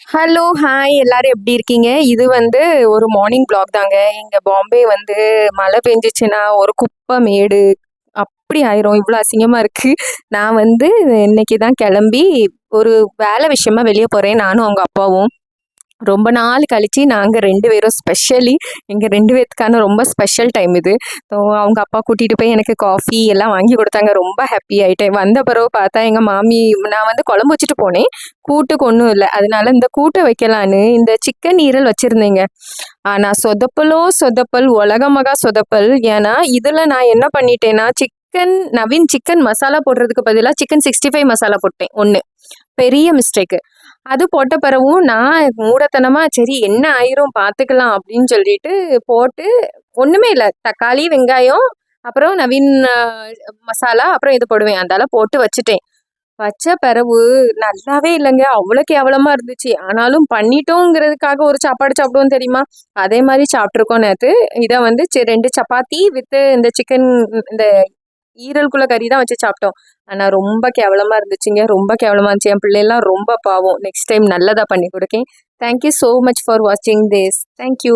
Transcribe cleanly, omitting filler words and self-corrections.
Hello, hi எல்லாரும் எப்படி இருக்கீங்க? இது வந்து ஒரு மார்னிங் வ்ளாக் தாங்க. இங்க பாம்பே வந்து மழை பெஞ்சுச்சுன்னா, ஒரு குப்பை மேடு அப்படி ஆயிரும். இவ்ளோ அசிங்கமா இருக்கு. நான் வந்து இன்னைக்கு தான் கிளம்பி ஒரு வேலை விஷயமா வெளிய போறேன். நானும் அவங்க அப்பாவும். ரொம்ப நாள் கழிச்சு நாங்க 2 பேரும் ஸ்பெஷலி எங்க 2 பேத்துக்கான ரொம்ப ஸ்பெஷல் டைம் இது. ஸோ அவங்க அப்பா கூட்டிட்டு போய் எனக்கு காஃபி எல்லாம் வாங்கி குடுத்தாங்க. ரொம்ப ஹாப்பி ஆயிட்டேன். வந்த பிறகு பார்த்தா எங்க மாமி நான் வந்து குழம்பு வச்சுட்டு போனேன். கூட்டுக்கு ஒண்ணும் இல்ல. அதனால இந்த கூட்ட வைக்கலான்னு இந்த சிக்கன் ஈரல் வச்சிருந்தேங்க. ஆனா சொதப்பலோ சொதப்பல், உலக மகா சொதப்பல். ஏன்னா, இதுல நான் என்ன பண்ணிட்டேன்னா, நவீன் சிக்கன் மசாலா போடுறதுக்கு பதிலா சிக்கன் 65 மசாலா போட்டேன் 1. பெரிய மிஸ்டேக்கு. அது போட்ட பிறகும் நான் மூடத்தனமா சரி என்ன ஆயிரும் பார்த்துக்கலாம் அப்படின்னு சொல்லிட்டு போட்டு ஒண்ணுமே இல்ல. தக்காளி, வெங்காயம், அப்புறம் நவீன் மசாலா, அப்புறம் இது போடுவேன். அதெல்லாம் போட்டு வச்சுட்டேன். வச்ச பிறவு நல்லாவே இல்லைங்க. அவ்வளோ கேவலமா இருந்துச்சு. ஆனாலும் பண்ணிட்டோங்கிறதுக்காக ஒரு சாப்பாடு சாப்பிடுவோம் தெரியுமா? அதே மாதிரி சாப்பிட்ருக்கோம் நேத்து. இதை வந்து 2 சப்பாத்தி வித் இந்த சிக்கன் இந்த ஈரலுக்குள்ள கறி தான் வச்சு சாப்பிட்டோம். ஆனா ரொம்ப கேவலமா இருந்துச்சுங்க. ரொம்ப கேவலமா இருந்துச்சு. என் பிள்ளைலாம் ரொம்ப பாவம். நெக்ஸ்ட் டைம் நல்லதா பண்ணி கொடுக்கேன். தேங்க்யூ ஸோ மச் ஃபார் வாட்சிங் திஸ். தேங்க்யூ.